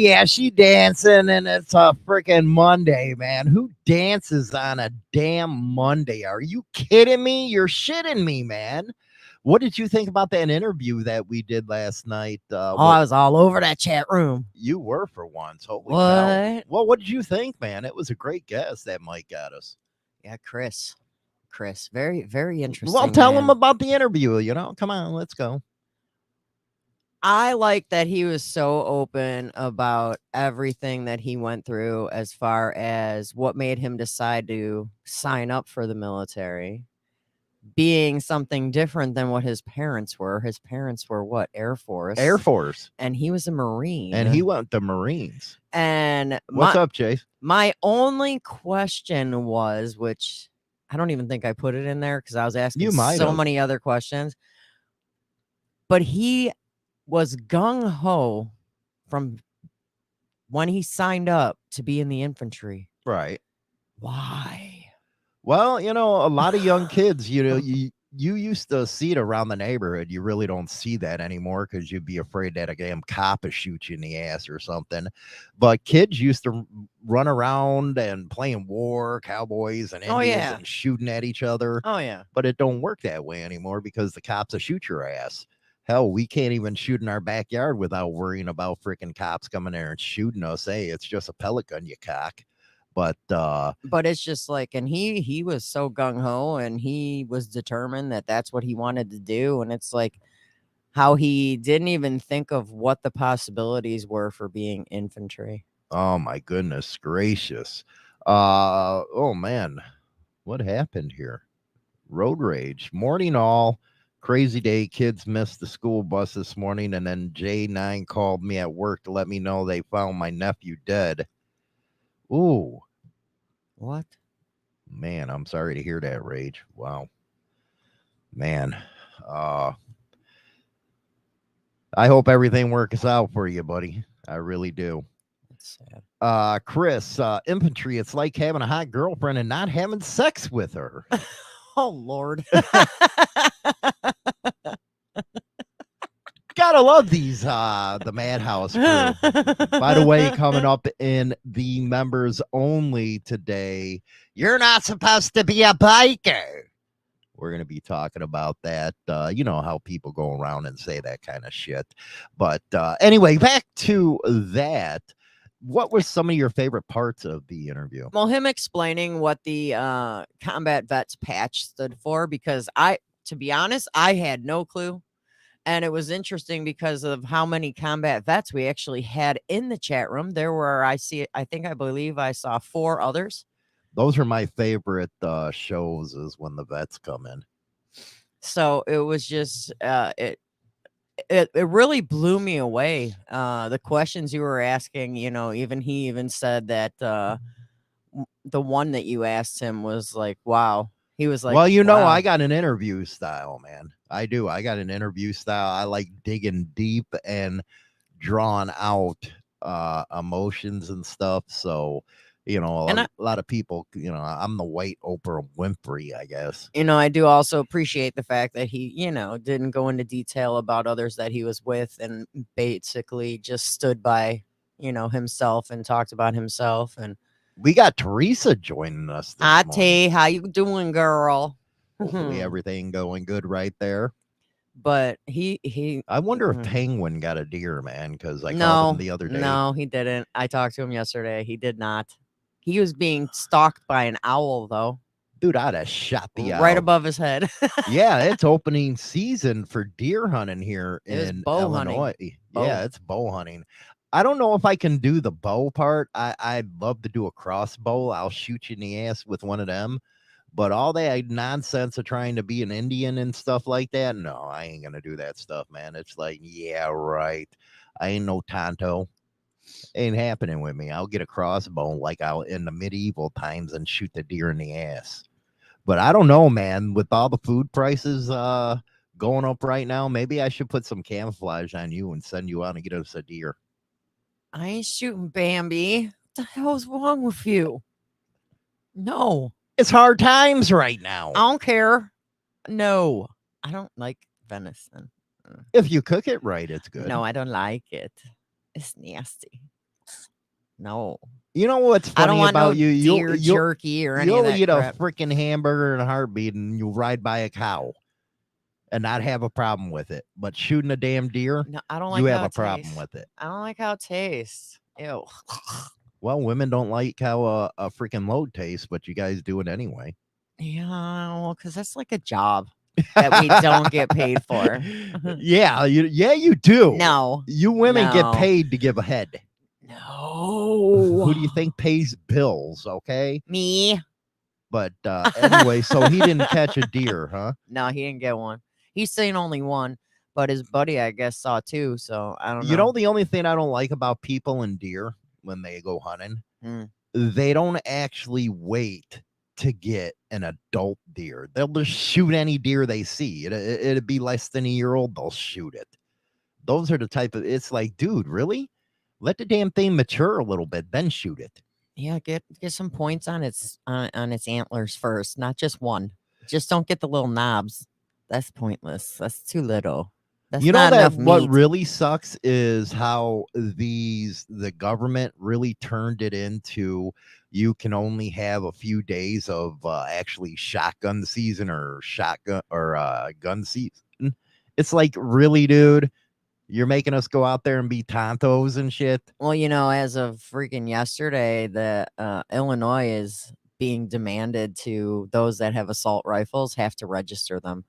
yeah, she dancing, and it's a freaking Monday, man. Who dances on a damn Monday? Are you kidding me? You're shitting me, man. What did you think about that interview that we did last night? Oh, I was all over that chat room. You were for once. Holy cow. What? Well, what did you think, man? It was a great guess that Mike got us. Yeah, Chris. Very, very interesting. Well, tell man. him about the interview, Come on, let's go. I like that he was so open about everything that he went through as far as what made him decide to sign up for the military, being something different than what his parents were. His parents were what? Air Force. Air Force. And he was a Marine. And he went the Marines. And what's up, Chase? My only question was, which I don't even think I put it in there because I was asking so many other questions, but he was gung-ho from when he signed up to be in the infantry. Right. Why? Well, a lot of young kids, you used to see it around the neighborhood. You really don't see that anymore because you'd be afraid that a damn cop would shoot you in the ass or something. But kids used to run around and playing war, cowboys and Indians and shooting at each other. Oh, yeah. But it don't work that way anymore because the cops will shoot your ass. Hell, we can't even shoot in our backyard without worrying about freaking cops coming there and shooting us. Hey, it's just a pellet gun, you cock. But it's just like, and he was so gung-ho and he was determined that that's what he wanted to do. And it's like how he didn't even think of what the possibilities were for being infantry. Oh, my goodness gracious. Oh, man. What happened here? Road rage. Morning all. Crazy day. Kids missed the school bus this morning. And then J9 called me at work to let me know they found my nephew dead. Ooh. What? Man, I'm sorry to hear that, Rage. Wow. Man. I hope everything works out for you, buddy. I really do. That's sad. Chris, infantry, it's like having a hot girlfriend and not having sex with her. Oh, Lord. Gotta love these, the Madhouse crew. By the way, coming up in the members only today, you're not supposed to be a biker. We're going to be talking about that. You know how people go around and say that kind of shit. But anyway, back to that. What were some of your favorite parts of the interview? Well, him explaining what the combat vets patch stood for, because to be honest, I had no clue. And it was interesting because of how many combat vets we actually had in the chat room. There were, I believe I saw 4 others. Those are my favorite shows, is when the vets come in. So it was just, it really blew me away. The questions you were asking, he even said that the one that you asked him was like, wow. He was like, well, wow. I got an interview style, man. I do. I got an interview style. I like digging deep and drawing out emotions and stuff. So, a lot of people, I'm the white Oprah Winfrey, I guess. I do also appreciate the fact that he, didn't go into detail about others that he was with and basically just stood by, himself and talked about himself. And we got Teresa joining us this morning. T, how you doing, girl? Hopefully everything going good right there. But he I wonder if Penguin got a deer, man, because I called him the other day. No, he didn't. I talked to him yesterday. He did not. He was being stalked by an owl, though. Dude, I'd have shot the owl. Right above his head. Yeah, it's opening season for deer hunting here in Illinois. Yeah, it's bow hunting. I don't know if I can do the bow part. I'd love to do a crossbow. I'll shoot you in the ass with one of them. But all that nonsense of trying to be an Indian and stuff like that, no, I ain't going to do that stuff, man. It's like, yeah, right. I ain't no Tonto. Ain't happening with me. I'll get a crossbow like out in the medieval times and shoot the deer in the ass. But I don't know, man. With all the food prices going up right now, maybe I should put some camouflage on you and send you out and get us a deer. I ain't shooting Bambi. What the hell's wrong with you? No. It's hard times right now. I don't care. No. I don't like venison. If you cook it right, it's good. No, I don't like it. It's nasty. No. You know what's funny I don't want about no you? deer jerky or any of you'll that eat crap. a freaking hamburger in a heartbeat, and you'll ride by a cow and not have a problem with it. But shooting a damn deer, No, I don't like you how have a it problem tastes. with it. I don't like how it tastes. Ew. Well, women don't like how a freaking load tastes, but you guys do it anyway. Yeah, well, because that's like a job that we don't get paid for. Yeah, you do. No. You women get No. paid to give a head. No. Who do you think pays bills? Okay. Me. But anyway, so he didn't catch a deer, huh? No, he didn't get one. He's seen only one, but his buddy, I guess, saw two. So I don't know. You know, the only thing I don't like about people and deer when they go hunting, they don't actually wait to get an adult deer. They'll just shoot any deer they see. It'd be less than a year old. They'll shoot it. Those are the type of. It's like, dude, really? Let the damn thing mature a little bit, then shoot it. Yeah, get some points on its antlers first, not just one. Just don't get the little knobs. That's pointless. That's too little. That's you know not that enough what meat. really sucks is how the government really turned it into you can only have a few days of actually shotgun season or gun season. It's like, really, dude. You're making us go out there and be tontos and shit. Well, as of freaking yesterday, the Illinois is being demanded to those that have assault rifles have to register them.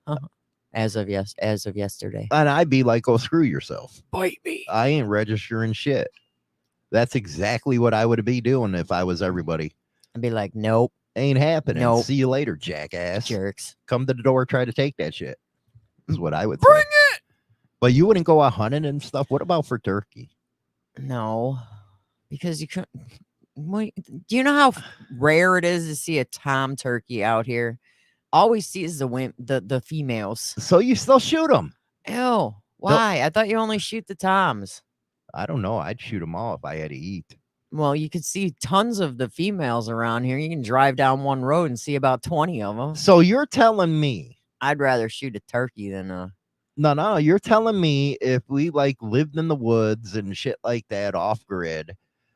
As of yesterday. And I'd be like, oh, screw yourself. Bite me. I ain't registering shit. That's exactly what I would be doing if I was everybody. I'd be like, nope. Ain't happening. Nope. See you later, jackass. Jerks. Come to the door, try to take that shit. Is what I would Bring say. it! But you wouldn't go out hunting and stuff. What about for turkey? No. Because you couldn't. Do you know how rare it is to see a tom turkey out here? Always sees the females. So you still shoot them? Ew. Why? I thought you only shoot the toms. I don't know. I'd shoot them all if I had to eat. Well, you could see tons of the females around here. You can drive down one road and see about 20 of them. So you're telling me I'd rather shoot a turkey than a... No, you're telling me if we lived in the woods and shit like that off grid,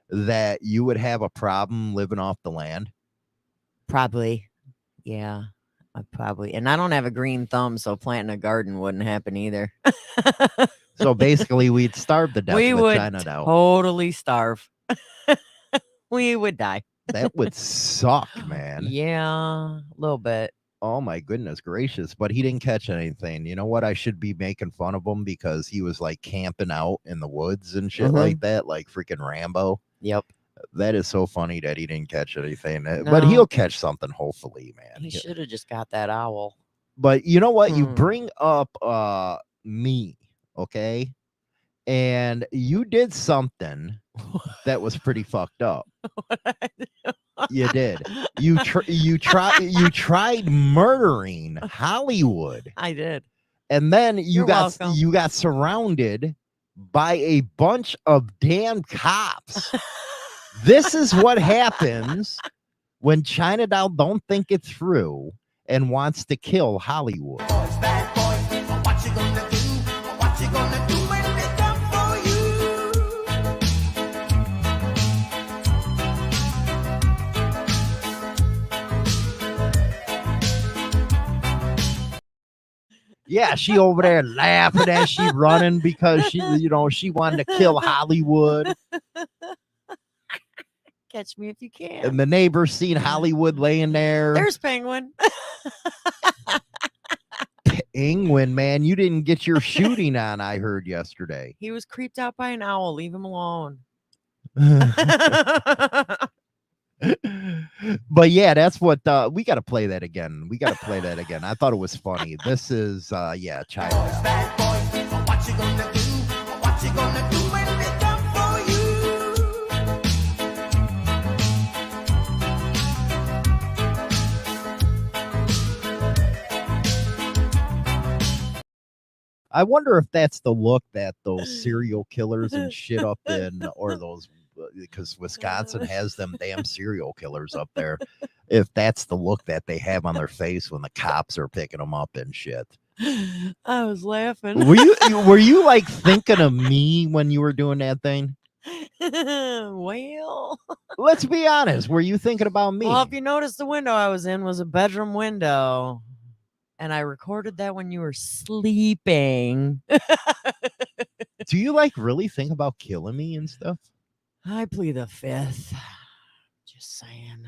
that you would have a problem living off the land? Probably. Yeah, probably. And I don't have a green thumb, so planting a garden wouldn't happen either. So basically we'd starve to death. We would China totally starve. We would die. That would suck, man. Yeah, a little bit. Oh my goodness gracious. But he didn't catch anything. You know what? I should be making fun of him because he was camping out in the woods and shit like that, like freaking Rambo. Yep. That is so funny that he didn't catch anything. No. But he'll catch something, hopefully, man. He should have just got that owl. But you know what? You bring up me, okay? And you did something that was pretty fucked up. You did. You tried murdering Hollywood. I did. And then you got surrounded by a bunch of damn cops. This is what happens when China Doll don't think it through and wants to kill Hollywood. Bad boy, what you gonna do? What you gonna do when they come for you? Yeah, she over there laughing as she running because she wanted to kill Hollywood. Catch me if you can. And the neighbors seen Hollywood laying there. There's Penguin. Penguin, man, you didn't get your shooting on, I heard yesterday. He was creeped out by an owl. Leave him alone. But yeah, that's what we got to play that again. I thought it was funny. This is China. Bad boy, what you gonna do? What you gonna do when they come for you? I wonder if that's the look that those serial killers and shit up in, or those, because Wisconsin has them damn serial killers up there. If that's the look that they have on their face when the cops are picking them up and shit. I was laughing. Were you thinking of me when you were doing that thing? Well, Let's be honest. Were you thinking about me? well, if you notice, the window I was in was a bedroom window, and I recorded that when you were sleeping. Do you like really think about killing me and stuff? I plead the fifth. Just saying.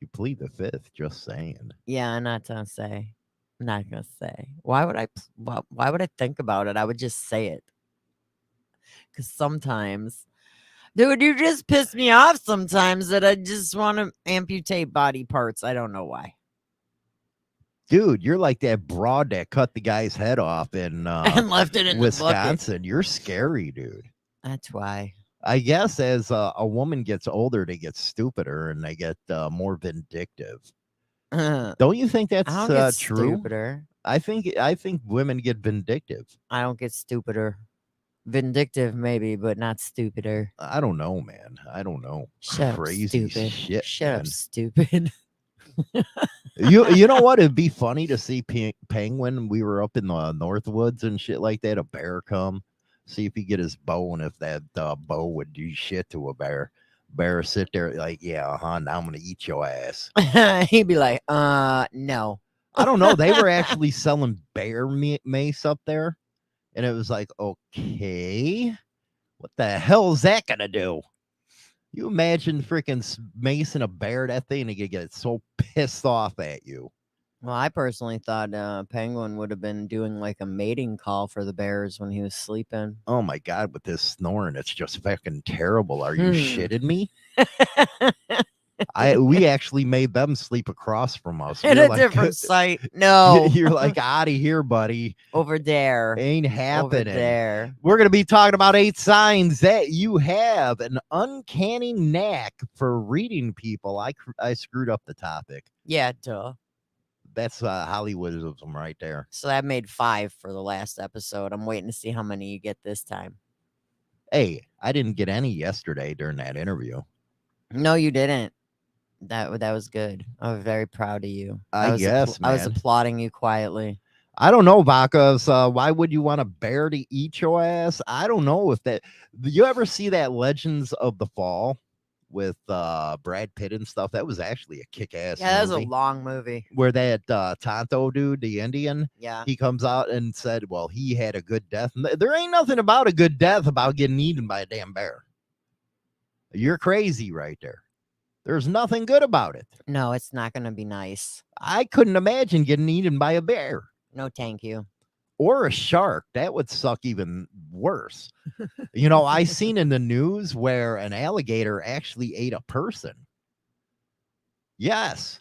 You plead the fifth. Just saying. Yeah, I'm not gonna say. I'm not gonna say. Why would I think about it? I would just say it. Because sometimes, dude, you just piss me off sometimes that I just want to amputate body parts. I don't know why. Dude, you're like that broad that cut the guy's head off in And left it in Wisconsin. the bucket. You're scary, dude. That's why. I guess as a woman gets older, they get stupider and they get more vindictive. Don't you think that's I don't get true? Stupider. I think women get vindictive. I don't get stupider. Vindictive, maybe, but not stupider. I don't know, man. I don't know. Shut Crazy up, stupid. shit. Shut man. up, stupid. You know what? It'd be funny to see Penguin. We were up in the Northwoods and shit like that. A bear come, see if he get his bow, and if that bow would do shit to a bear. Bear sit there like, yeah, now I'm gonna eat your ass. He'd be like, no. I don't know. They were actually selling bear mace up there, and it was like, okay, what the hell is that gonna do? You imagine freaking macing a bear, that thing, and get so pissed off at you. Well, I personally thought Penguin would have been doing like a mating call for the bears when he was sleeping. Oh my God, with this snoring, it's just fucking terrible. Are you shitting me? We actually made them sleep across from us. In a different site. No. You're like, out of here, buddy. Over there. Ain't happening. Over there. We're going to be talking about 8 signs that you have an uncanny knack for reading people. I screwed up the topic. Yeah, duh. That's Hollywoodism right there. So that made 5 for the last episode. I'm waiting to see how many you get this time. Hey, I didn't get any yesterday during that interview. No, you didn't. That was good. I was very proud of you. I guess, man. I was applauding you quietly. I don't know, Bacchus. Why would you want a bear to eat your ass? I don't know if that. You ever see that Legends of the Fall with Brad Pitt and stuff? That was actually a kick-ass Yeah, that was movie. a long movie. Where that Tonto dude, the Indian, yeah, he comes out and said, well, he had a good death. There ain't nothing about a good death about getting eaten by a damn bear. You're crazy right there. There's nothing good about it. No, it's not going to be nice. I couldn't imagine getting eaten by a bear. No, thank you. Or a shark. That would suck even worse. You know, I seen in the news where an alligator actually ate a person. Yes.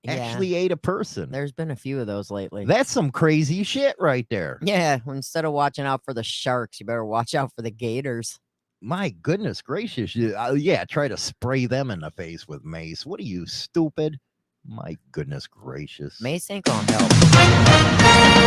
Actually ate a person. There's been a few of those lately. That's some crazy shit right there. Yeah, instead of watching out for the sharks, you better watch out for the gators. My goodness gracious. Yeah, try to spray them in the face with mace. What are you, stupid? My goodness gracious. Mace ain't gonna help.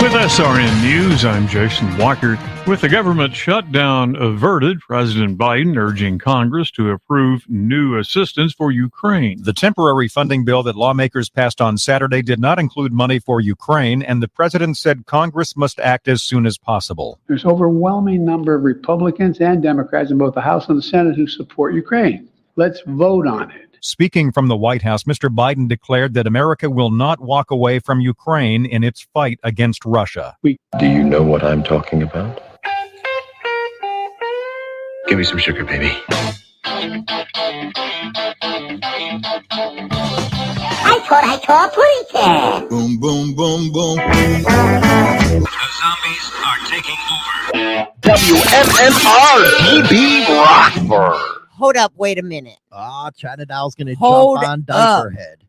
With SRN News, I'm Jason Walker. With the government shutdown averted, President Biden urging Congress to approve new assistance for Ukraine. The temporary funding bill that lawmakers passed on Saturday did not include money for Ukraine, and the president said Congress must act as soon as possible. There's an overwhelming number of Republicans and Democrats in both the House and the Senate who support Ukraine. Let's vote on it. Speaking from the White House, Mr. Biden declared that America will not walk away from Ukraine in its fight against Russia. Do you know what I'm talking about? Give me some sugar, baby. I call Pootie Cat. Boom, boom, boom, boom. The zombies are taking over. WMMR DB Rockford. Hold up, wait a minute. China Doll's gonna Hold jump on Diaper up. Head.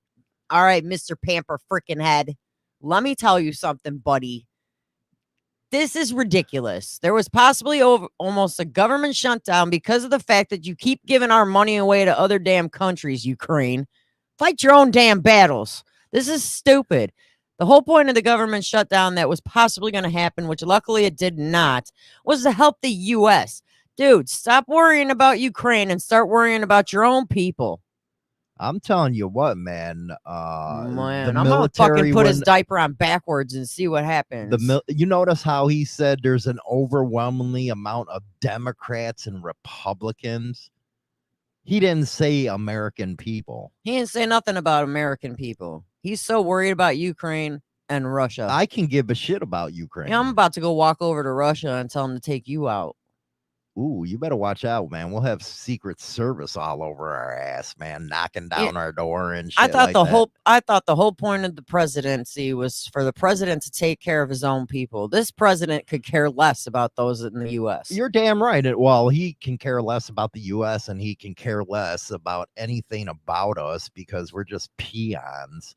All right, Mr. Pamper freaking head. Let me tell you something, buddy. This is ridiculous. There was possibly almost a government shutdown because of the fact that you keep giving our money away to other damn countries, Ukraine. Fight your own damn battles. This is stupid. The whole point of the government shutdown that was possibly going to happen, which luckily it did not, was to help the U.S. Dude, stop worrying about Ukraine and start worrying about your own people. I'm telling you what, man. Man, The I'm gonna military fucking put his when diaper on backwards and see what happens. you notice how he said there's an overwhelmingly amount of Democrats and Republicans. He didn't say American people. He didn't say nothing about American people. He's so worried about Ukraine and Russia. I can give a shit about Ukraine. I'm about to go walk over to Russia and tell them to take you out. Ooh, you better watch out, man. We'll have Secret Service all over our ass, man, knocking down our door and shit. I thought like I thought the whole point of the presidency was for the president to take care of his own people. This president could care less about those in the U.S. You're damn right. Well, he can care less about the U.S. and he can care less about anything about us because we're just peons.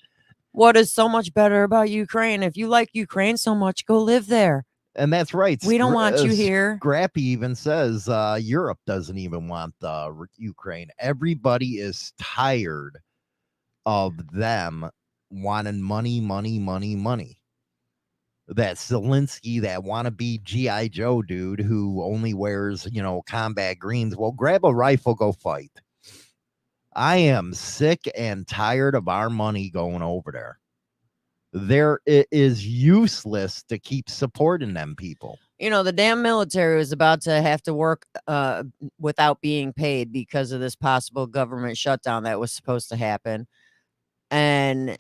What is so much better about Ukraine? If you like Ukraine so much, go live there. And that's right. We don't want you here. Scrappy even says Europe doesn't even want Ukraine. Everybody is tired of them wanting money. That Zelensky, that wannabe G.I. Joe dude who only wears, combat greens. Well, grab a rifle, go fight. I am sick and tired of our money going over there. It is useless to keep supporting them people. The damn military was about to have to work without being paid because of this possible government shutdown that was supposed to happen. And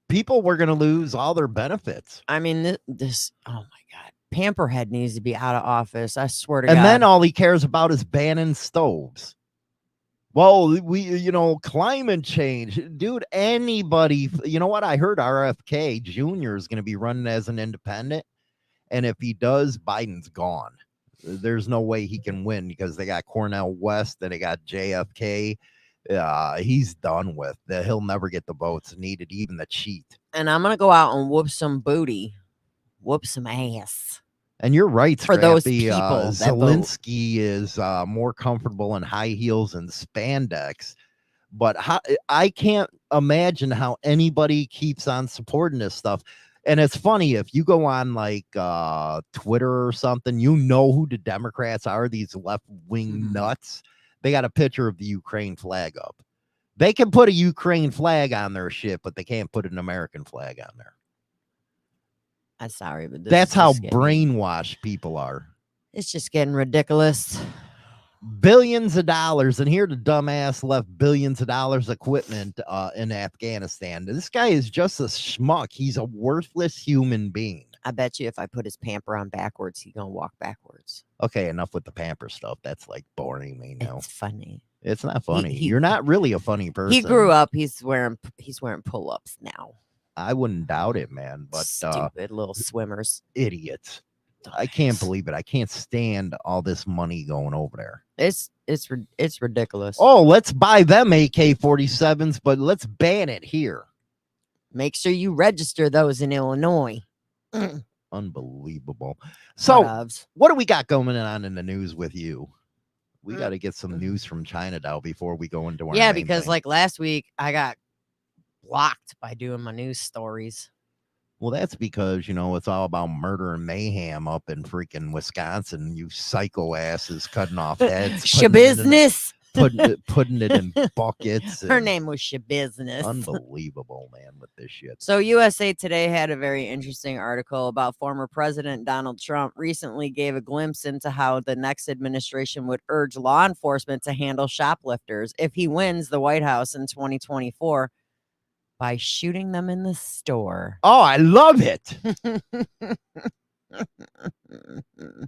people were going to lose all their benefits. I mean, this, oh my God, Pamperhead needs to be out of office. I swear to God. And then all he cares about is banning stoves. Well, climate change, dude, anybody, you know what? I heard RFK Jr. is going to be running as an independent. And if he does, Biden's gone. There's no way he can win because they got Cornel West and they got JFK. He's done with that. He'll never get the votes needed, even the cheat. And I'm going to go out and whoop some booty, whoop some ass. And you're right, for those people. Zelensky is more comfortable in high heels and spandex, but I can't imagine how anybody keeps on supporting this stuff. And it's funny, if you go on like Twitter or something, who the Democrats are, these left-wing nuts. They got a picture of the Ukraine flag up. They can put a Ukraine flag on their shit, but they can't put an American flag on there. I'm sorry, but that's how brainwashed people are. It's just getting ridiculous. Billions of dollars, and here the dumbass left billions of dollars equipment in Afghanistan. This guy is just a schmuck. He's a worthless human being. I bet you if I put his pamper on backwards, he's gonna walk backwards. Okay, enough with the pamper stuff. That's like boring me now. It's funny. It's not funny. You're not really a funny person. He grew up. He's wearing pull-ups now. I wouldn't doubt it, man. But stupid little swimmers, idiots. I can't believe it. I can't stand all this money going over there. It's ridiculous. Oh, let's buy them AK-47s, but let's ban it here. Make sure you register those in Illinois. Unbelievable. So, what do we got going on in the news with you? We got to get some news from China now before we go into our main because thing. like last week, I got blocked by doing my news stories. Well, that's because, it's all about murder and mayhem up in freaking Wisconsin. You psycho asses cutting off heads. Shabusiness. Putting it in buckets. Her name was Shabusiness. Unbelievable, man, with this shit. So USA Today had a very interesting article about former President Donald Trump recently gave a glimpse into how the next administration would urge law enforcement to handle shoplifters if he wins the White House in 2024. By shooting them in the store. Oh, I love it.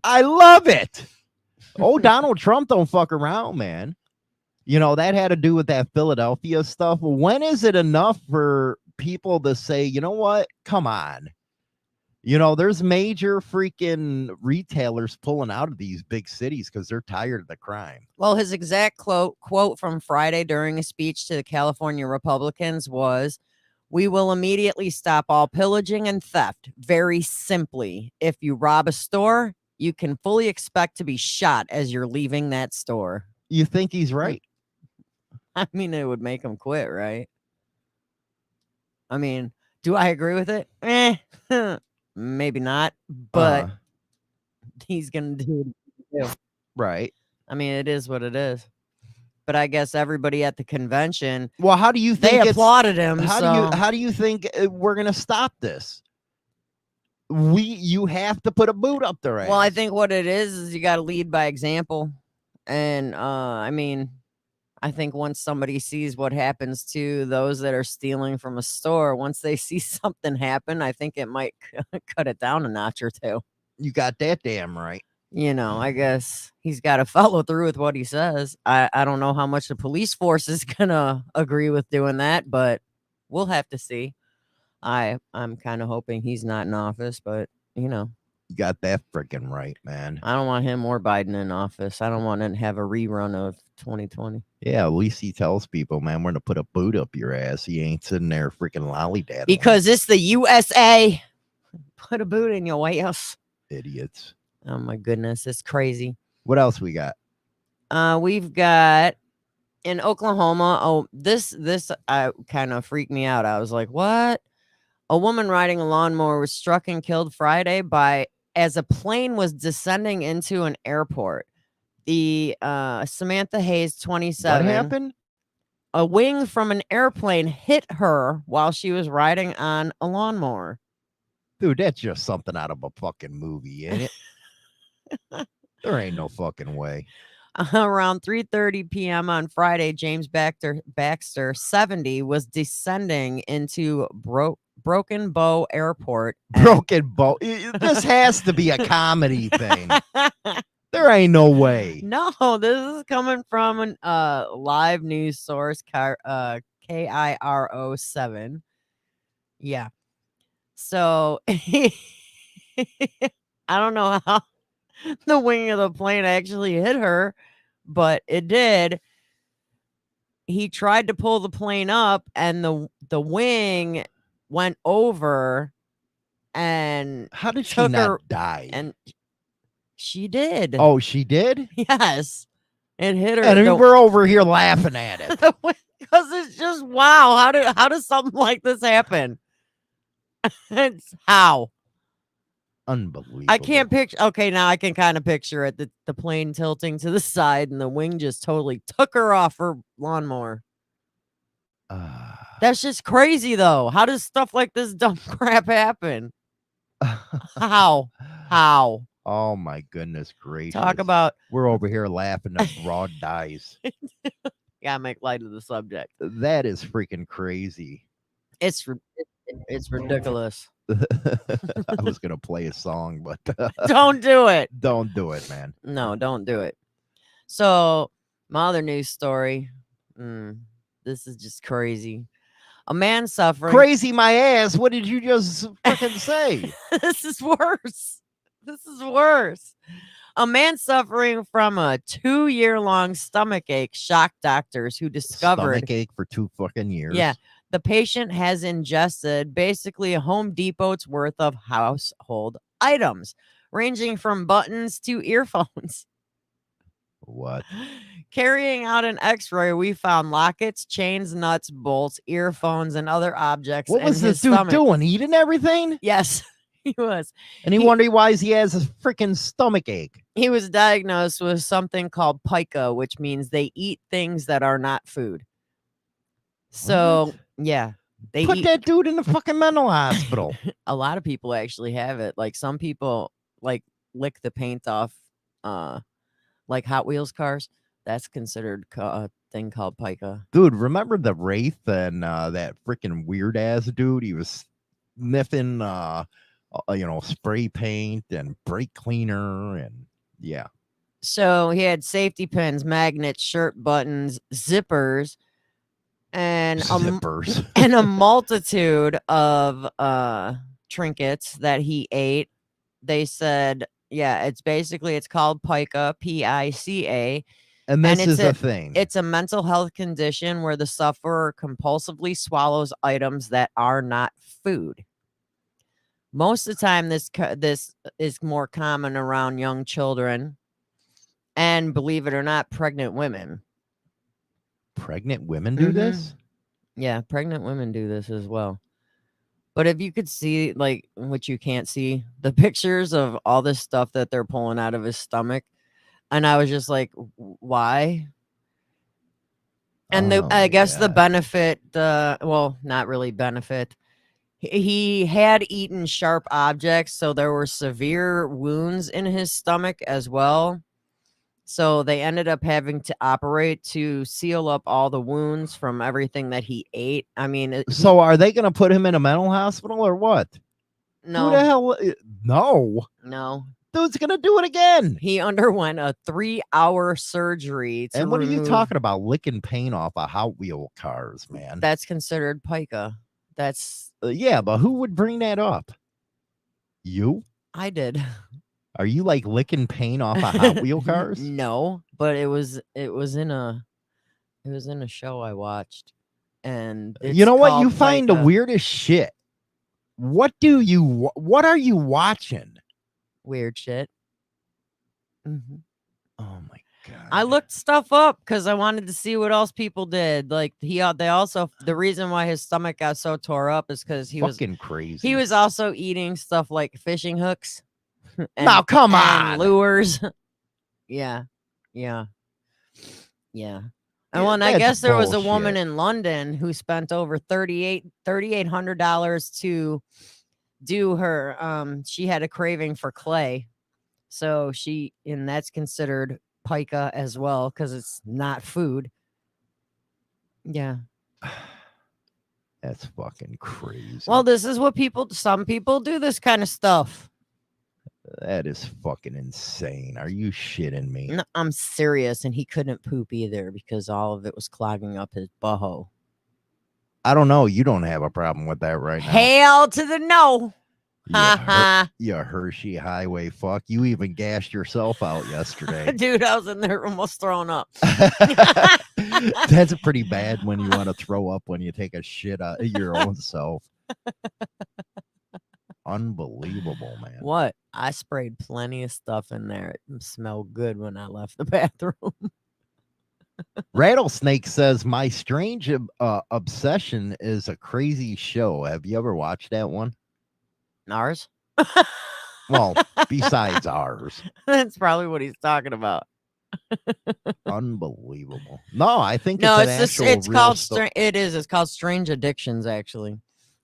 I love it. Oh, Donald Trump don't fuck around, man. That had to do with that Philadelphia stuff. When is it enough for people to say, you know what? Come on. There's major freaking retailers pulling out of these big cities because they're tired of the crime. Well, his exact quote from Friday during a speech to the California Republicans was, "We will immediately stop all pillaging and theft. Very simply, if you rob a store, you can fully expect to be shot as you're leaving that store." You think he's right? I mean, it would make him quit, right? I mean, do I agree with it? Maybe not, but he's going to do it too. Right. I mean, it is what it is. but I guess everybody at the convention, well, how do you think they applauded him? How do you think we're gonna stop this? You have to put a boot up their ass. Well, I think what it is you got to lead by example, and I mean, I think once somebody sees what happens to those that are stealing from a store, once they see something happen, I think it might cut it down a notch or two. You got that damn right. You know, I guess he's got to follow through with what he says. I don't know how much the police force is gonna agree with doing that, but we'll have to see. I'm kind of hoping he's not in office, but you know. You got that freaking right, man. I don't want him or Biden in office. I don't want to have a rerun of 2020. Yeah, at least he tells people, man, we're going to put a boot up your ass. He ain't sitting there freaking lollydaddling. Because it's the USA. Put a boot in your ass. Idiots. Oh, my goodness. It's crazy. What else we got? We've got in Oklahoma. Oh, this kind of freaked me out. I was like, what? A woman riding a lawnmower was struck and killed Friday as a plane was descending into an airport. The Samantha Hayes, 27. What happened? A wing from an airplane hit her while she was riding on a lawnmower. Dude, that's just something out of a fucking movie, ain't it? There ain't no fucking way. Around 3:30 p.m. on Friday, James Baxter, 70, was descending into Broken Bow Airport. Broken Bow. This has to be a comedy thing. There ain't no way. No, this is coming from a live news source, KIRO 7. Yeah. So I don't know how the wing of the plane actually hit her, but it did. He tried to pull the plane up, and the wing went over, and how did she not die? And she did. Oh, she did? Yes. It hit her. And we're over here laughing at it. Because it's just wow. How does something like this happen? It's how. Unbelievable. I can't picture. Okay, now I can kind of picture it. The plane tilting to the side, and the wing just totally took her off her lawnmower. That's just crazy, though. How does stuff like this dumb crap happen? How? Oh my goodness gracious! Talk about. We're over here laughing at raw dice. Gotta make light of the subject. That is freaking crazy. It's ridiculous. I was gonna play a song, but don't do it. Don't do it, man. No, don't do it. So my other news story. This is just crazy. A man suffering. Crazy my ass. What did you just fucking say? This is worse. A man suffering from a 2-year-long stomach ache shocked doctors who discovered stomach ache for 2 fucking years. Yeah. The patient has ingested basically a Home Depot's worth of household items, ranging from buttons to earphones. What? Carrying out an x-ray, we found lockets, chains, nuts, bolts, earphones, and other objects. What was this dude doing? Eating everything? Yes, he was. And he wondered why he has a freaking stomach ache. He was diagnosed with something called pica, which means they eat things that are not food. So, yeah. They put that dude in the fucking mental hospital. A lot of people actually have it. Like some people like lick the paint off like Hot Wheels cars. That's considered a thing called pica. Dude, remember the Wraith and that freaking weird ass dude? He was sniffing spray paint and brake cleaner and yeah. So he had safety pins, magnets, shirt buttons, zippers, and a multitude of trinkets that he ate. They said, yeah, it's called pica, PICA. And this is a thing. It's a mental health condition where the sufferer compulsively swallows items that are not food. Most of the time, this is more common around young children and, believe it or not, pregnant women. Pregnant women do this? Yeah, pregnant women do this as well. But if you could see, like, which you can't see, the pictures of all this stuff that they're pulling out of his stomach, and I was just like, why? And I guess the benefit, well, not really benefit. He had eaten sharp objects, so there were severe wounds in his stomach as well. So they ended up having to operate to seal up all the wounds from everything that he ate. I mean, so are they going to put him in a mental hospital or what? No. Who the hell? No. Dude's going to do it again. He underwent a 3-hour surgery. And what are you talking about? Licking paint off of Hot Wheel cars, man. That's considered pica. That's yeah, but who would bring that up? You? I did. Are you like licking paint off of Hot Wheel cars? No, but it was in a show I watched, and you know what? You find the weirdest shit. What are you watching? Weird shit. Mm-hmm. Oh my god! I looked stuff up because I wanted to see what else people did. Like the reason why his stomach got so tore up is because he was fucking crazy. He was also eating stuff like fishing hooks. Now come on, lures. yeah. And well, I guess there was a woman in London who spent over $3,800 to do her. She had a craving for clay, so and that's considered pica as well because it's not food. Yeah. That's fucking crazy. Well, this is what some people do this kind of stuff. That is fucking insane. Are you shitting me? No, I'm serious. And he couldn't poop either because all of it was clogging up his butthole. I don't know. You don't have a problem with that right now. Hell to the no. You Hershey Highway fuck. You even gassed yourself out yesterday. Dude, I was in there almost throwing up. That's pretty bad when you want to throw up when you take a shit out of your own self. Unbelievable, man. What? I sprayed plenty of stuff in there. It smelled good when I left the bathroom. Rattlesnake says, my strange obsession is a crazy show. Have you ever watched that one? Ours? Well, besides ours. That's probably what he's talking about. Unbelievable. No, I think it's called it's called Strange Addictions, actually.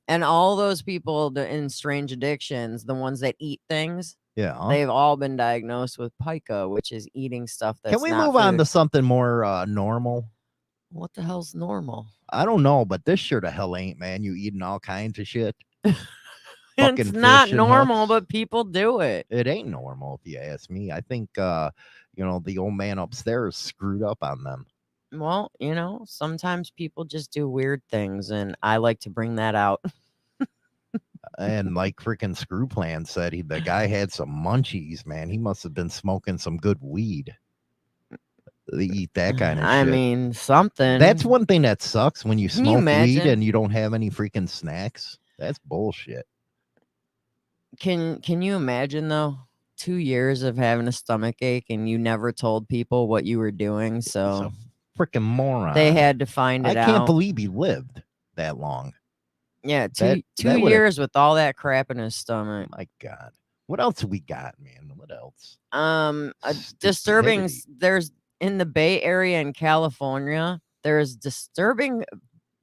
And all those people in strange addictions, the ones that eat things, they've all been diagnosed with pica, which is eating stuff that's Can we move on to something more normal? What the hell's normal? I don't know, but this sure the hell ain't, man. You eating all kinds of shit. It's not normal, but people do it. It ain't normal, if you ask me. I think, the old man upstairs screwed up on them. Well, sometimes people just do weird things, and I like to bring that out. And like freaking Screwplan said, the guy had some munchies, man. He must have been smoking some good weed. They eat that kind of shit. I mean, something. That's one thing that sucks when you smoke weed and you don't have any freaking snacks. That's bullshit. Can you imagine, though? 2 years of having a stomach ache and you never told people what you were doing, so freaking moron. They had to find it out. I can't believe he lived that long. Yeah, two years with all that crap in his stomach. My God. What else we got, man? What else? Disturbing. There's in the Bay Area in California, there's disturbing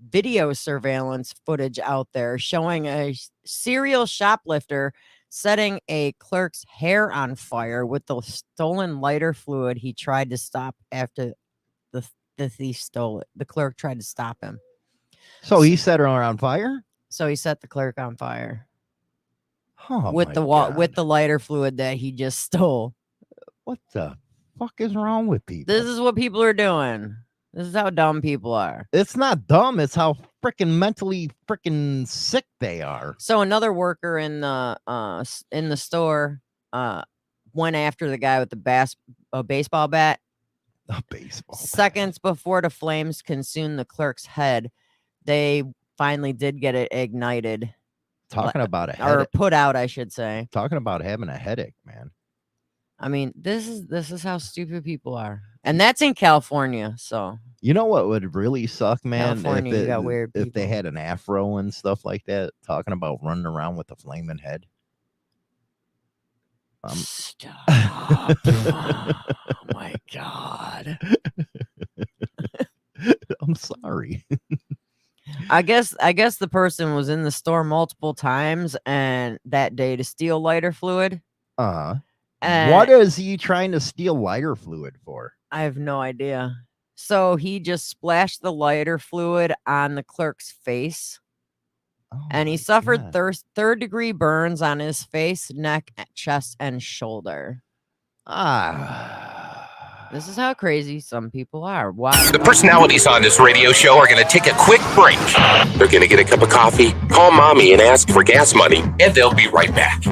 video surveillance footage out there showing a serial shoplifter setting a clerk's hair on fire with the stolen lighter fluid he tried to stop after the thief stole it. The clerk tried to stop him. So he set her on fire? So he set the clerk on fire. Oh, with the lighter fluid that he just stole. What the fuck is wrong with people? This is what people are doing. This is how dumb people are. It's not dumb. It's how freaking mentally freaking sick they are. So another worker in the store went after the guy with the baseball bat. A baseball bat. Seconds before the flames consumed the clerk's head, they finally did get it ignited. Talking about a headache. Or put out, I should say. Talking about having a headache, man. I mean, this is how stupid people are. And that's in California, so. You know what would really suck, man? California, you got weird people. If they had an afro and stuff like that, talking about running around with a flaming head. Stop. Oh, my God. I'm sorry. I guess the person was in the store multiple times and that day to steal lighter fluid. What is he trying to steal lighter fluid for? I have no idea. So he just splashed the lighter fluid on the clerk's face. And he suffered third-degree burns on his face, neck, chest, and shoulder. This is how crazy some people are. Wow. The personalities on this radio show are going to take a quick break. They're going to get a cup of coffee, call mommy, and ask for gas money, and they'll be right back.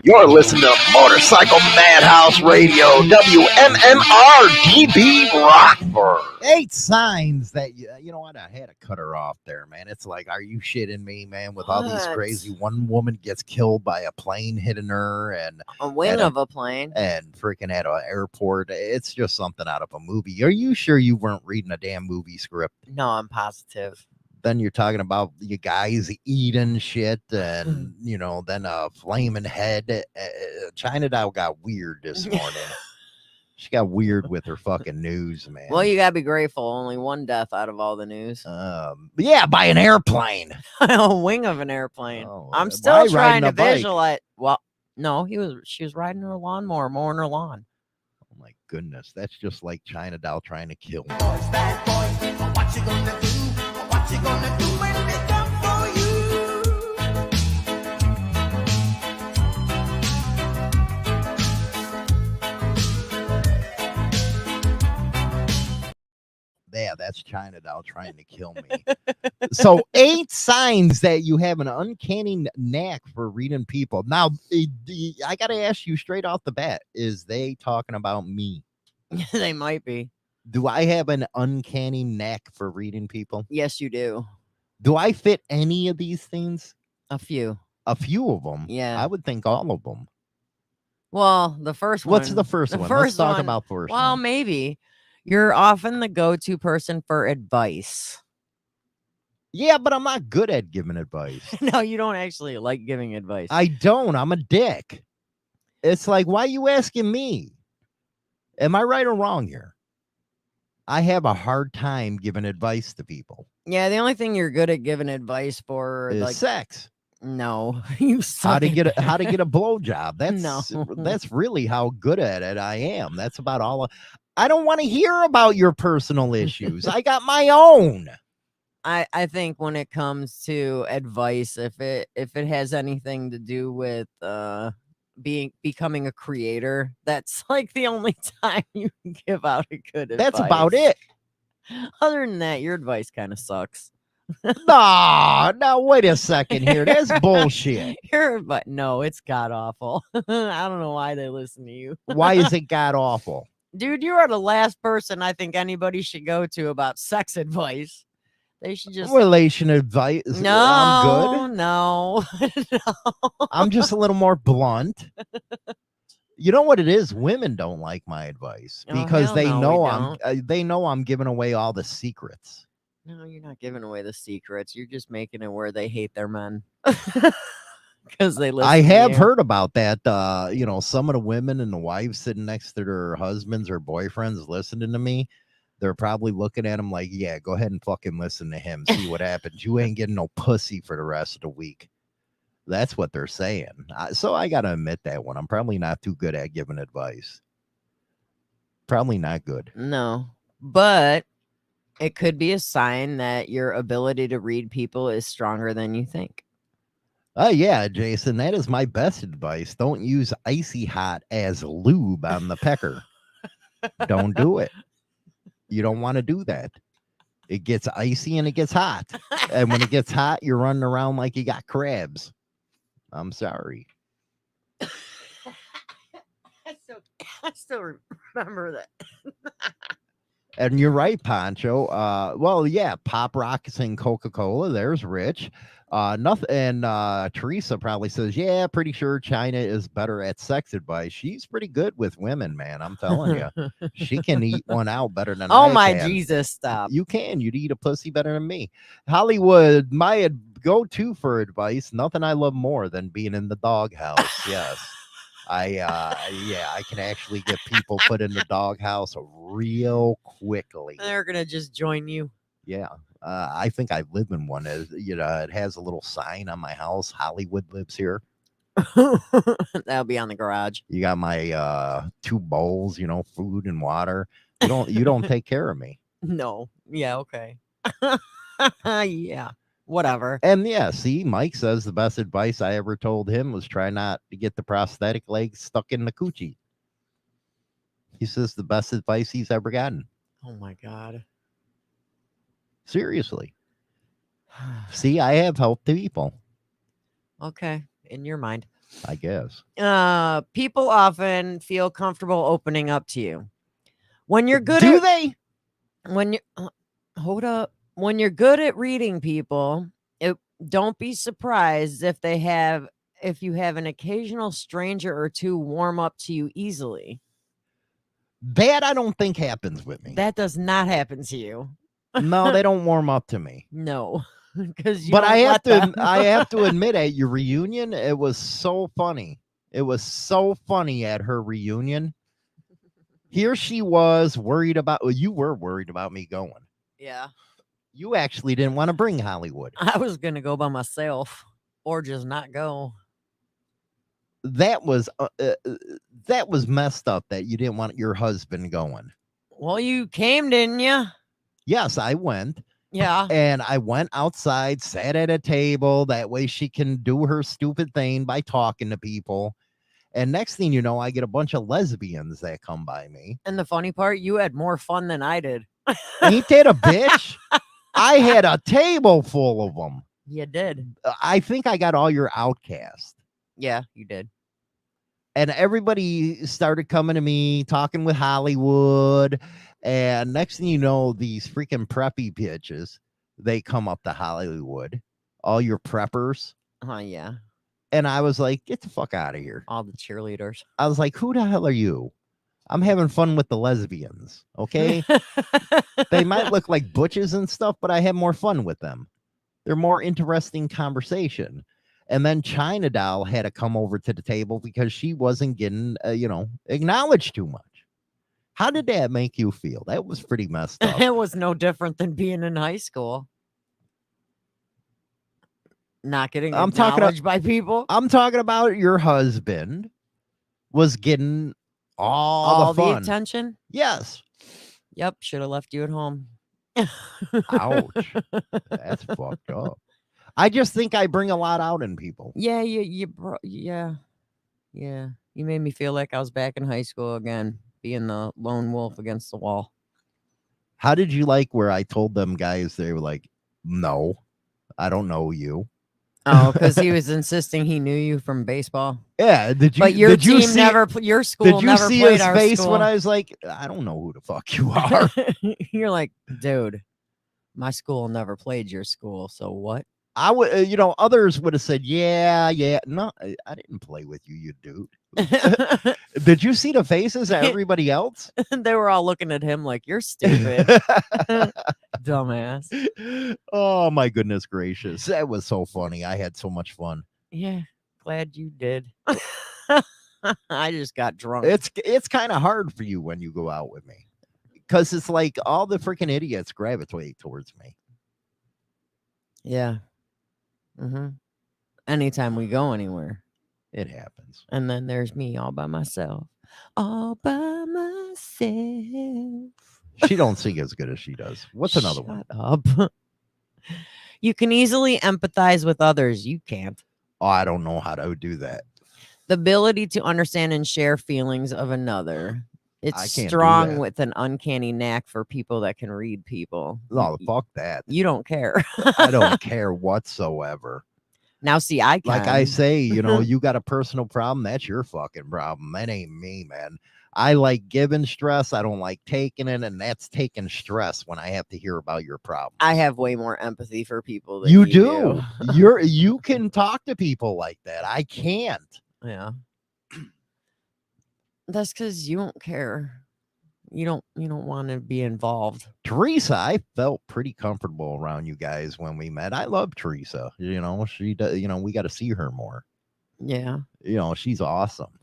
You're listening to Motorcycle Madhouse Radio, WMMR DB Rockford. 8 signs that, you know what, I had to cut her off there, man. It's like, are you shitting me, man? With all these crazy, one woman gets killed by a plane hitting her, and a wing of a plane, and freaking at an airport. It's just something out of a movie. Are you sure you weren't reading a damn movie script? No, I'm positive. Then you're talking about you guys eating shit, and you know, then a flaming head. China Doll got weird this morning. She got weird with her fucking news, man. Well, you gotta be grateful. Only one death out of all the news. Yeah, by an airplane. A wing of an airplane. I'm still trying to visualize. Well, no, she was riding her lawnmower, mowing her lawn. Oh my goodness, that's just like China Doll trying to kill me. What you gonna do? What you gonna do when they come for you? Yeah, that's China Doll trying to kill me. So 8 signs that you have an uncanny knack for reading people. Now, I got to ask you straight off the bat, is they talking about me? They might be. Do I have an uncanny knack for reading people? Yes, you do. Do I fit any of these things? A few. A few of them? Yeah. I would think all of them. Well, the first one. What's the first one? Let's talk about first one. Well, maybe. You're often the go-to person for advice. Yeah, but I'm not good at giving advice. No, you don't actually like giving advice. I don't. I'm a dick. It's like, why are you asking me? Am I right or wrong here? I have a hard time giving advice to people. Yeah, the only thing you're good at giving advice for is like sex. No, you suck. How to get a blowjob. That's really how good at it I am. That's about all. I don't want to hear about your personal issues. I got my own. I think when it comes to advice, if it has anything to do with becoming a creator, that's like the only time you can give out a good advice. That's about it. Other than that, your advice kind of sucks. Nah, now wait a second here. That's bullshit. But no, it's god awful. I don't know why they listen to you. Why is it god awful? Dude, you are the last person I think anybody should go to about sex advice. They should just relation advice. No, I'm good. No. I'm just a little more blunt. You know what it is? Women don't like my advice because they know I'm giving away all the secrets. No, you're not giving away the secrets. You're just making it where they hate their men. Because they listen. I have heard about that. You know, some of the women and the wives sitting next to their husbands or boyfriends listening to me, they're probably looking at them like, yeah, go ahead and fucking listen to him. See what happens. You ain't getting no pussy for the rest of the week. That's what they're saying. So I got to admit that one. I'm probably not too good at giving advice. Probably not good. No, but it could be a sign that your ability to read people is stronger than you think. Oh, yeah, Jason, that is my best advice. Don't use icy hot as lube on the pecker. Don't do it. You don't want to do that. It gets icy and it gets hot. And when it gets hot, you're running around like you got crabs. I'm sorry. I still remember that. And you're right, Poncho. Well, yeah, Pop Rocks and Coca-Cola. There's Rich. Nothing. And Teresa probably says, yeah, pretty sure China is better at sex advice. She's pretty good with women, man. I'm telling you, she can eat one out better than oh I my can. Jesus, stop. You can. You'd eat a pussy better than me. Hollywood, my go-to for advice. Nothing I love more than being in the doghouse. Yes. I can actually get people put in the doghouse real quickly. They're gonna just join you. Yeah. I think I live in one. It has a little sign on my house. Hollywood lives here. That'll be on the garage. You got my 2 bowls, food and water. You don't take care of me. No. Yeah, okay. Yeah. Whatever. And yeah, see, Mike says the best advice I ever told him was try not to get the prosthetic leg stuck in the coochie. He says the best advice he's ever gotten. Oh my God. Seriously. See, I have helped people. Okay. In your mind. I guess. People often feel comfortable opening up to you. When you're good Do they? When you hold up. When you're good at reading people, don't be surprised if you have an occasional stranger or two warm up to you easily. That I don't think happens with me. That does not happen to you. No, they don't warm up to me. No, because but I have to admit, at your reunion, it was so funny. It was so funny at her reunion. Here she was worried about. Well, you were worried about me going. Yeah. You actually didn't want to bring Hollywood. I was gonna go by myself, or just not go. That was messed up. That you didn't want your husband going. Well, you came, didn't you? Yes, I went. Yeah. And I went outside, sat at a table. That way she can do her stupid thing by talking to people. And next thing you know, I get a bunch of lesbians that come by me. And the funny part, you had more fun than I did. Ain't that a bitch? I had a table full of them. You did. I think I got all your outcasts. Yeah, you did. And everybody started coming to me, talking with Hollywood. And next thing you know, these freaking preppy bitches, they come up to Hollywood. All your preppers. Yeah. And I was like, get the fuck out of here. All the cheerleaders. I was like, who the hell are you? I'm having fun with the lesbians, okay? They might look like butches and stuff, but I have more fun with them. They're more interesting conversation. And then China Doll had to come over to the table because she wasn't getting, acknowledged too much. How did that make you feel? That was pretty messed up. It was no different than being in high school. Not getting acknowledged by people. I'm talking about your husband was getting all the attention. Yes. Yep. Should have left you at home. Ouch. That's fucked up. I just think I bring a lot out in people. Yeah. Yeah. You made me feel like I was back in high school again, being the lone wolf against the wall. How did you like where I told them guys, they were like, no, I don't know you. Oh, because he was insisting he knew you from baseball. Yeah, did you? But your did you team see, never. Your school did you never see played his our face school. when I was like, I don't know who the fuck you are. You're like, dude, my school never played your school, so what? I would, others would have said, yeah. No, I didn't play with you, you dude. Did you see the faces of everybody else? They were all looking at him like, you're stupid. Dumbass. Oh, my goodness gracious. That was so funny. I had so much fun. Yeah, glad you did. I just got drunk. It's kind of hard for you when you go out with me. Because it's like all the freaking idiots gravitate towards me. Yeah. Mm-hmm. Anytime we go anywhere. It happens. And then there's me all by myself. All by myself. She don't sing as good as she does. What's another one? Shut up. You can easily empathize with others. You can't. Oh, I don't know how to do that. The ability to understand and share feelings of another. It's can't strong with an uncanny knack for people that can read people. No, fuck that. You don't care. I don't care whatsoever. Now, see, I can. Like I say, you got a personal problem. That's your fucking problem. That ain't me, man. I like giving stress. I don't like taking it. And that's taking stress when I have to hear about your problem. I have way more empathy for people than you do. You can talk to people like that. I can't. Yeah. That's because you don't care. You don't want to be involved. Teresa, I felt pretty comfortable around you guys when we met. I love Teresa. She does, we got to see her more. Yeah. She's awesome.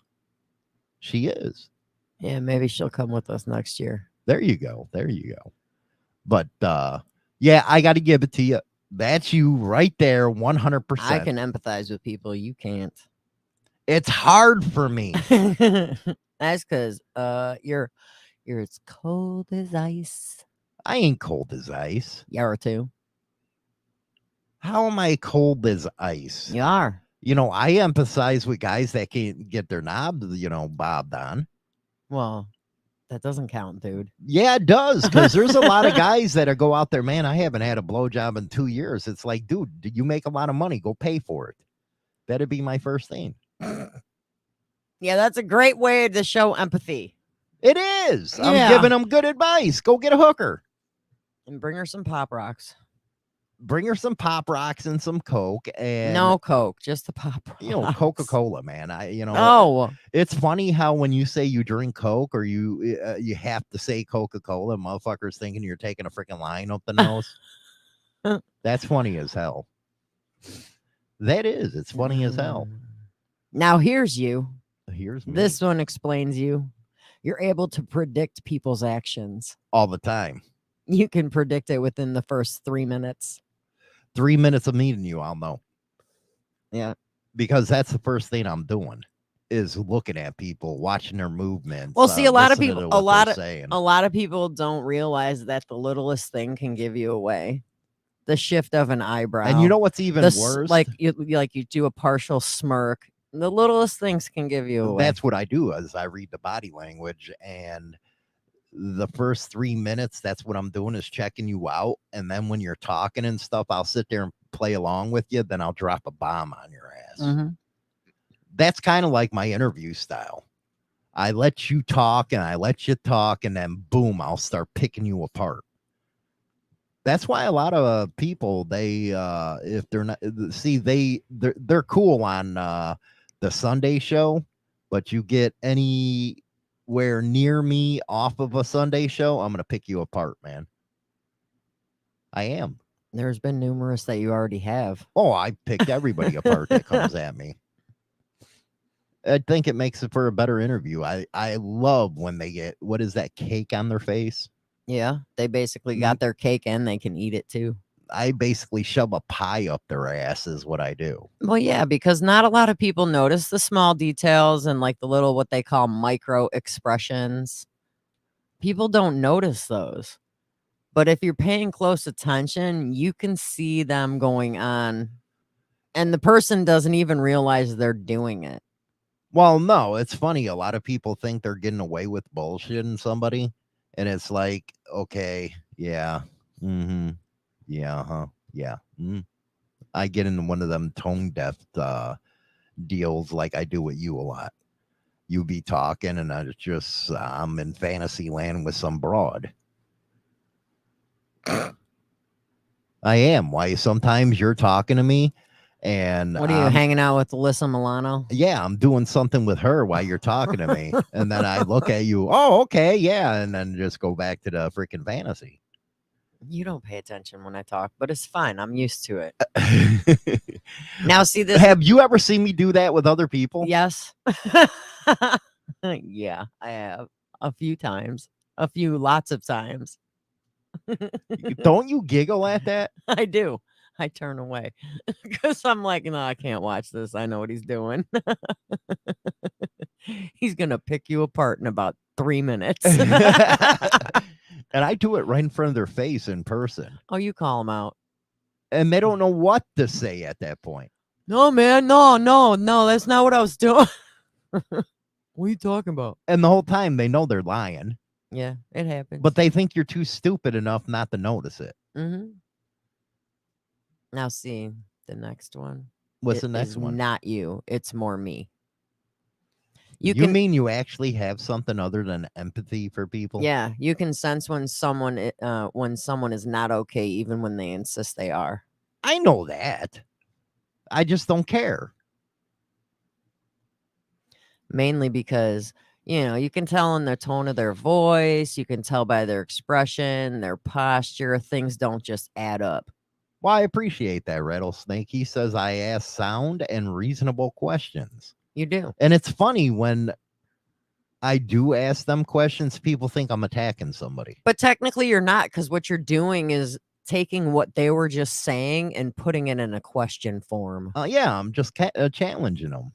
She is. Yeah, maybe she'll come with us next year. There you go. But yeah, I got to give it to you. That's you right there, 100%. I can empathize with people. You can't. It's hard for me. That's because you're as cold as ice. I ain't cold as ice. You are too. How am I cold as ice? You are. I empathize with guys that can't get their knobs, bobbed on. Well, that doesn't count, dude. Yeah, it does, because there's a lot of guys that go out there, man, I haven't had a blowjob in 2 years. It's like, dude, you make a lot of money. Go pay for it. That'd be my first thing. Yeah, that's a great way to show empathy. It is. I'm giving them good advice. Go get a hooker. And bring her some Pop Rocks. Bring her some Pop Rocks and some Coke. And no Coke, just the Pop Rocks. Coca-Cola, man. It's funny how when you say you drink Coke or you have to say Coca-Cola, motherfuckers thinking you're taking a freaking line up the nose. That's funny as hell. That is. It's funny as hell. Now here's you. Here's me. This one explains you. You're able to predict people's actions all the time. You can predict it within the first 3 minutes. 3 minutes of meeting you, I'll know. Yeah. Because that's the first thing I'm doing is looking at people, watching their movements. Well, see, a lot of people a lot of people don't realize that the littlest thing can give you away. The shift of an eyebrow. And you know what's even worse? Like you do a partial smirk. The littlest things can give you away. That's what I do is I read the body language, and the first 3 minutes, that's what I'm doing is checking you out. And then when you're talking and stuff, I'll sit there and play along with you. Then I'll drop a bomb on your ass. Mm-hmm. That's kind of like my interview style. I let you talk and I let you talk, and then boom, I'll start picking you apart. That's why a lot of people, they if they're not, see, they're cool on the Sunday show, but you get anywhere near me off of a Sunday show, I'm gonna pick you apart, man. I am. There's been numerous that you already have. Oh, I picked everybody apart that comes at me. I think it makes it for a better interview. I love when they get, what is that, cake on their face? Yeah, they basically got their cake and they can eat it too. I basically shove a pie up their ass is what I do. Well, yeah, because not a lot of people notice the small details and like the little, what they call micro expressions. People don't notice those. But if you're paying close attention, you can see them going on. And the person doesn't even realize they're doing it. Well, no, it's funny. A lot of people think they're getting away with bullshitting somebody. And it's like, okay, yeah. Mm-hmm. Yeah, huh? Yeah. I get into one of them tone deaf deals like I do with you a lot. You be talking and I'm in fantasy land with some broad. I am. Why sometimes you're talking to me and what are you hanging out with Alyssa Milano? Yeah, I'm doing something with her while you're talking to me. And then I look at you, oh, okay, yeah, and then just go back to the freaking fantasy. You don't pay attention when I talk, but it's fine. I'm used to it. Now, see this. Have you ever seen me do that with other people? Yes. Yeah, I have a few times, lots of times. Don't you giggle at that? I do. I turn away because I'm like, no, I can't watch this. I know what he's doing. He's going to pick you apart in about 3 minutes. And I do it right in front of their face in person. Oh, you call them out. And they don't know what to say at that point. No, man. No. That's not what I was doing. What are you talking about? And the whole time they know they're lying. Yeah, it happens. But they think you're too stupid enough not to notice it. Mm-hmm. Now, see the next one. What's the next one? Not you. It's more me. You mean you actually have something other than empathy for people? Yeah, you can sense when someone is not okay, even when they insist they are. I know that. I just don't care. Mainly because, you can tell in the tone of their voice. You can tell by their expression, their posture. Things don't just add up. Well, I appreciate that, Rattlesnake. He says I ask sound and reasonable questions. You do. And it's funny when I do ask them questions, people think I'm attacking somebody. But technically you're not, because what you're doing is taking what they were just saying and putting it in a question form. Yeah, I'm just challenging them.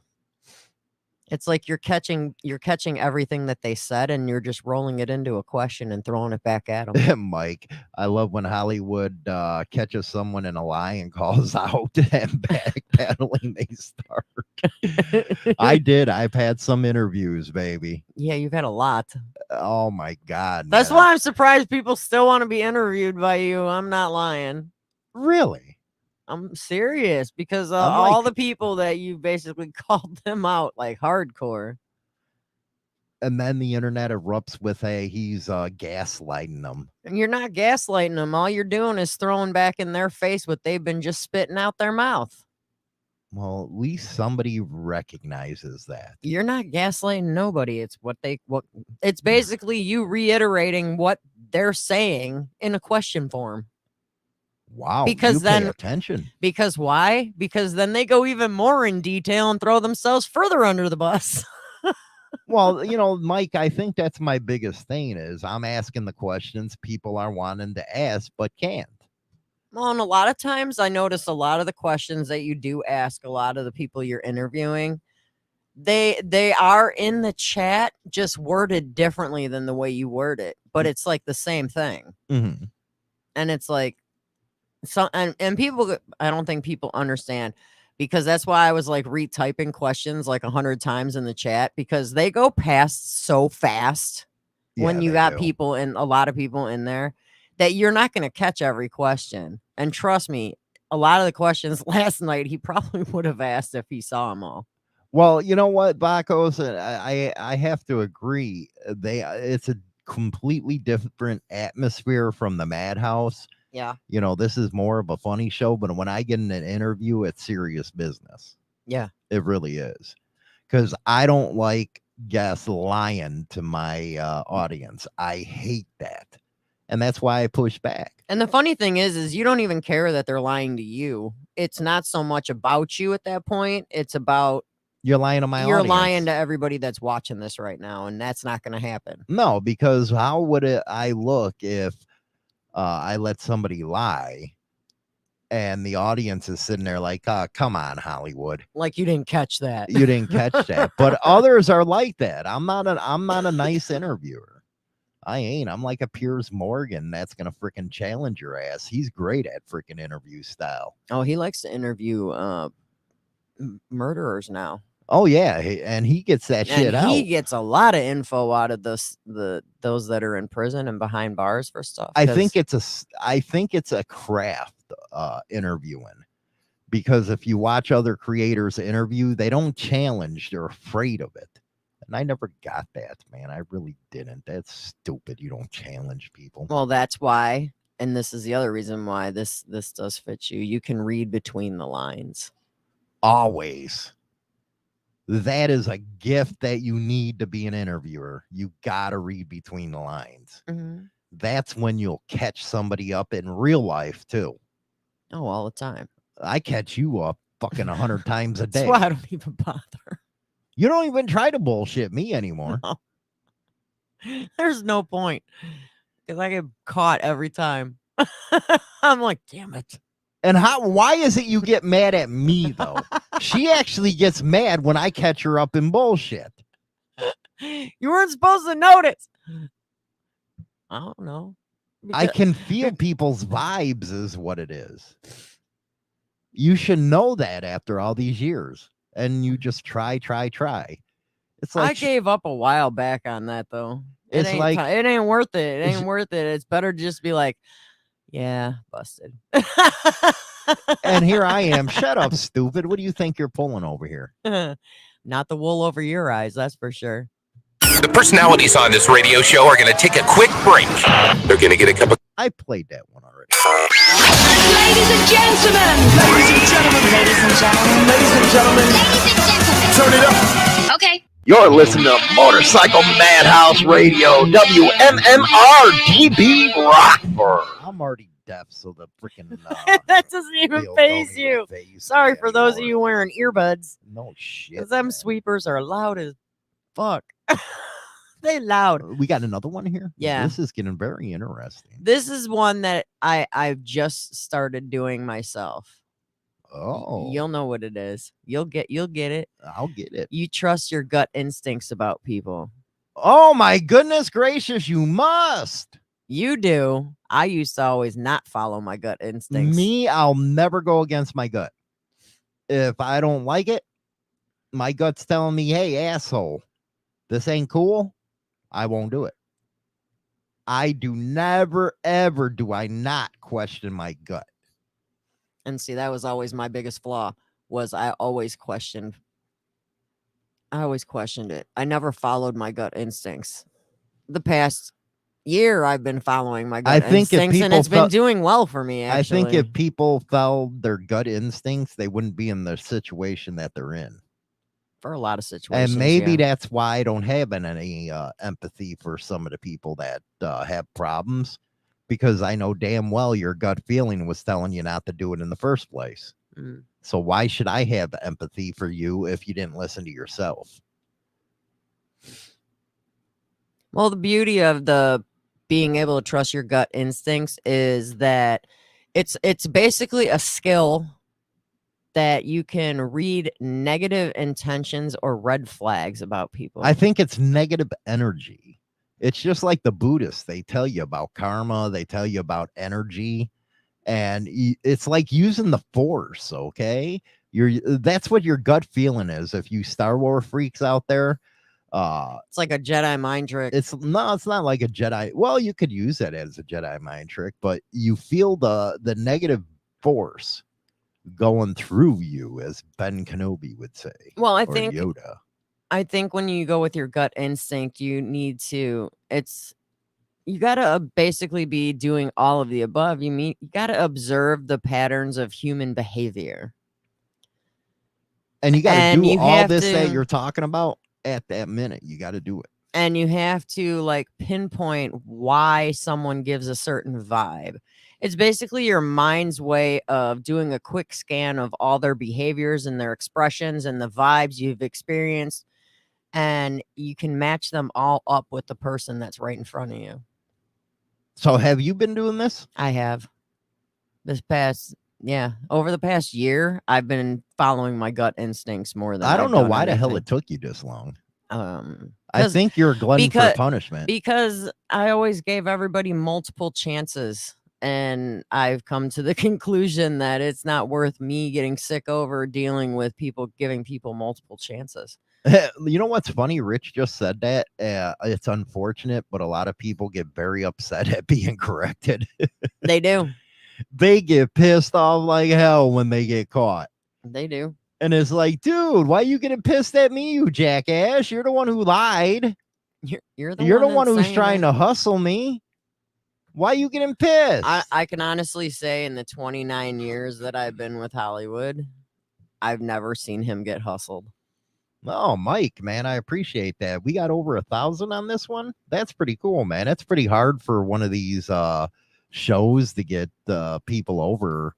It's like you're catching everything that they said and you're just rolling it into a question and throwing it back at them. Mike, I love when Hollywood catches someone in a lie and calls out and backpedaling they start. I've had some interviews, baby. Yeah, you've had a lot. Oh my God. That's why I'm surprised people still want to be interviewed by you. I'm not lying. Really? I'm serious, because all the people that you basically called them out like hardcore. And then the internet erupts with he's gaslighting them. And you're not gaslighting them. All you're doing is throwing back in their face what they've been just spitting out their mouth. Well, at least somebody recognizes that. You're not gaslighting nobody. It's it's basically you reiterating what they're saying in a question form. Wow. Because then pay attention. Because why? Because then they go even more in detail and throw themselves further under the bus. Well, Mike, I think that's my biggest thing is I'm asking the questions people are wanting to ask but can't. Well, and a lot of times I notice a lot of the questions that you do ask a lot of the people you're interviewing, they are in the chat, just worded differently than the way you word it, but it's like the same thing. Mm-hmm. And it's like, and people, I don't think people understand, because that's why I was like retyping questions like 100 times in the chat, because they go past so fast when you got people and a lot of people in there that you're not going to catch every question. And trust me, a lot of the questions last night, he probably would have asked if he saw them all. Well, you know what, Bacos, I have to agree. It's a completely different atmosphere from the Madhouse. Yeah. This is more of a funny show, but when I get in an interview, it's serious business. Yeah. It really is. Because I don't like guests lying to my audience. I hate that. And that's why I push back. And the funny thing is you don't even care that they're lying to you. It's not so much about you at that point. It's about you're lying to my audience. You're lying to everybody that's watching this right now, and that's not going to happen. No, because how would I look if I let somebody lie and the audience is sitting there like, come on, Hollywood. Like you didn't catch that. You didn't catch that. But others are like that. I'm not a nice interviewer. I ain't. I'm like a Piers Morgan that's going to freaking challenge your ass. He's great at freaking interview style. Oh, he likes to interview murderers now. Oh, yeah. And he gets that shit out. He gets a lot of info out of those that are in prison and behind bars for stuff. I think it's a craft interviewing, because if you watch other creators interview, they don't challenge. They're afraid of it. And I never got that, man. I really didn't. That's stupid. You don't challenge people. Well, that's why. And this is the other reason why this does fit you. You can read between the lines. Always. That is a gift that you need to be an interviewer. You got to read between the lines. Mm-hmm. That's when you'll catch somebody up in real life, too. Oh, all the time. I catch you up fucking 100 times a day. That's why I don't even bother. You don't even try to bullshit me anymore. No. There's no point, because I get caught every time. I'm like, damn it. And why is it you get mad at me, though? She actually gets mad when I catch her up in bullshit. You weren't supposed to notice. I don't know. I can feel people's vibes is what it is. You should know that after all these years. And you just try. It's like I gave up a while back on that, though. It's like it ain't worth it. It ain't worth it. It's better to just be like, yeah, busted. And here I am. Shut up, stupid. What do you think you're pulling over here? Not the wool over your eyes, that's for sure. The personalities on this radio show are going to take a quick break. They're going to get a cup of... I played that one already. Ladies and gentlemen. Ladies and gentlemen. Ladies and gentlemen. Ladies and gentlemen. Ladies and gentlemen. Turn it up. Okay. You're listening to Motorcycle Madhouse Radio, WMMR DB Rockford. I'm already deaf, so the freaking that doesn't even phase you. Sorry for those of you wearing earbuds. No shit. Because them sweepers are loud as fuck. they loud. We got another one here. Yeah. This is getting very interesting. This is one that I've just started doing myself. Oh, You'll know what it is. You'll get it. I'll get it. You trust your gut instincts about people. Oh my goodness gracious, you must. You do. I used to always not follow my gut instincts. Me, I'll never go against my gut. If I don't like it, my gut's telling me, hey, asshole, this ain't cool. I won't do it. I do never, ever do I not question my gut. And see, that was always my biggest flaw, was I always questioned it. I never followed my gut instincts. The past year, I've been following my gut instincts, and it's been doing well for me, actually. I think if people followed their gut instincts, they wouldn't be in the situation that they're in. For a lot of situations. And maybe that's why I don't have any empathy for some of the people that have problems, because I know damn well your gut feeling was telling you not to do it in the first place. Mm. So why should I have empathy for you if you didn't listen to yourself? Well, the beauty of the being able to trust your gut instincts is that it's basically a skill that you can read negative intentions or red flags about people. I think it's negative energy. It's just like the Buddhists. They tell you about karma. They tell you about energy. And it's like using the force, okay? That's what your gut feeling is. If you Star Wars freaks out there, it's like a Jedi mind trick. It's not like a Jedi. Well, you could use that as a Jedi mind trick, but you feel the negative force going through you, as Ben Kenobi would say. Well, I or think Yoda. I think when you go with your gut instinct, you need to. You got to basically be doing all of the above. You got to observe the patterns of human behavior, and you got to do all this that you're talking about at that minute. You got to do it. And you have to like pinpoint why someone gives a certain vibe. It's basically your mind's way of doing a quick scan of all their behaviors and their expressions and the vibes you've experienced. And you can match them all up with the person that's right in front of you. So have you been doing this? I have. Over the past year, I've been following my gut instincts more than I don't know why anything. the hell it took you this long. I think you're a glutton for punishment. Because I always gave everybody multiple chances. And I've come to the conclusion that it's not worth me getting sick over dealing with people giving people multiple chances. You know what's funny? Rich just said that. It's unfortunate, but a lot of people get very upset at being corrected. They do. They get pissed off like hell when they get caught. They do. And it's like, dude, why are you getting pissed at me, you jackass? You're the one who lied. You're the one who's trying to hustle me. Why are you getting pissed? I can honestly say in the 29 years that I've been with Hollywood, I've never seen him get hustled. Oh, Mike, man, I appreciate that. We got over 1,000 on this one. That's pretty cool, man. That's pretty hard for one of these shows to get people over,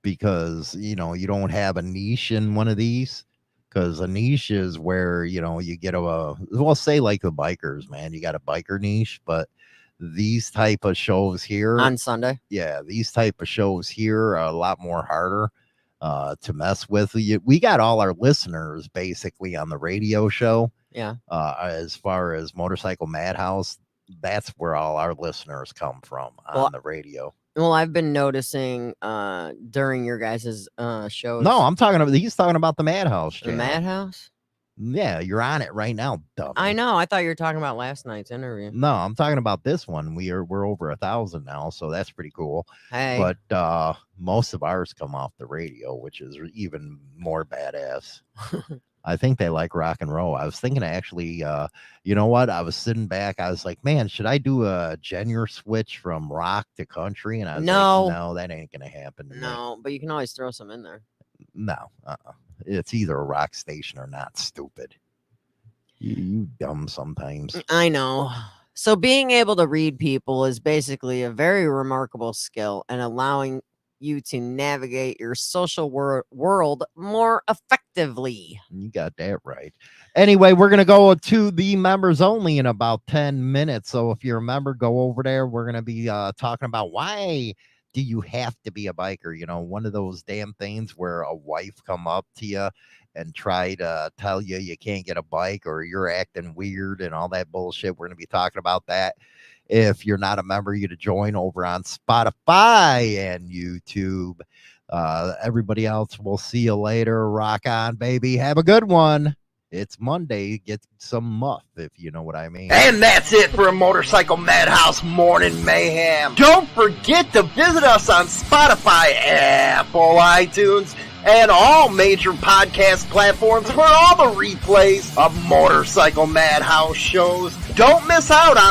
because, you don't have a niche in one of these. Because a niche is where, you get say like the bikers, man. You got a biker niche, but these type of shows here on Sunday. Yeah, these type of shows here are a lot more harder to mess with. We got all our listeners basically on the radio show. Yeah. As far as Motorcycle Madhouse, that's where all our listeners come from on the radio. Well, I've been noticing during your guys' shows. No, he's talking about the Madhouse channel. The Madhouse? Yeah, you're on it right now, dummy. I know. I thought you were talking about last night's interview. No, I'm talking about this one. We're over 1,000 now, so that's pretty cool. Hey. But most of ours come off the radio, which is even more badass. I think they like rock and roll. I was thinking actually, you know what? I was sitting back. I was like, man, should I do a genre switch from rock to country? And I was like, no, that ain't gonna happen. No, but you can always throw some in there. No, it's either a rock station or not. Stupid. You dumb sometimes. I know. So being able to read people is basically a very remarkable skill, and allowing you to navigate your social world more effectively. You got that right. Anyway, we're going to go to the members only in about 10 minutes. So if you're a member, go over there. We're going to be talking about why do you have to be a biker? You know, one of those damn things where a wife come up to you and try to tell you you can't get a bike or you're acting weird and all that bullshit. We're going to be talking about that. If you're not a member, you to join over on Spotify and YouTube. Everybody else, we'll see you later. Rock on, baby. Have a good one. It's Monday. Get some muff, if you know what I mean. And that's it for a Motorcycle Madhouse Morning Mayhem. Don't forget to visit us on Spotify, Apple, iTunes, and all major podcast platforms for all the replays of Motorcycle Madhouse shows. Don't miss out on